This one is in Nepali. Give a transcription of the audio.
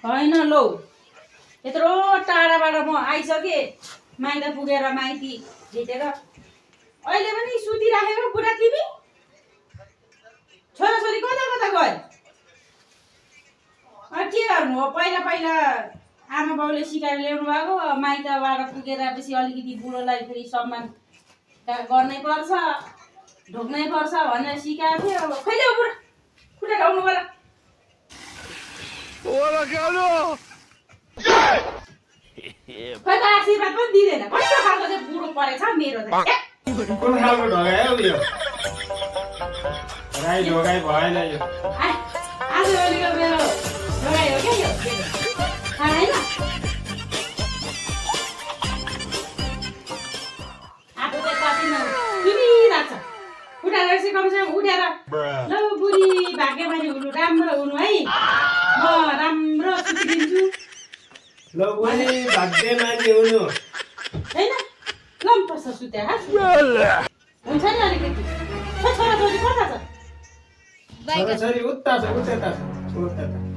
होइन लौ यत्रो टाढाबाट म आइसकेँ माइत पुगेर माइती भेटेर अहिले पनि सुतिराखेको बुढा तिमी छोराछोरी कता कता गयो के गर्नु हो पहिला पहिला आमा बाउले सिकाएर ल्याउनु भएको माइतबाट पुगेपछि अलिकति बुढोलाई फेरि सम्मान गर्नै पर्छ ढोक्नै पर्छ भनेर सिकाएको थियो अब खैले हो बुढा खुट्टा ढाउनु पर्यो खै त आशीर्वाद पनि दिँदैन कस्तो खालको चाहिँ बुढो परेछ मेरो त कुन खालको ढगाइ हो यो राई ढगाइ भएन यो आजभोलिको मेरो ढगाइ हो क्या यो थाहा होइन आफू चाहिँ कतिमा सुनिरहेको छ उठाएर चाहिँ कमसेकम उठेर ल बुढी भाग्यमानी हुनु राम्रो हुनु है म राम्रो सुतिदिन्छु ल बुढी भाग्यमानी हुनु होइन लम्पर्छ सुत्या हुन्छ नि अलिकति छोराछोरी कता छ छोराछोरी उता छ उता छ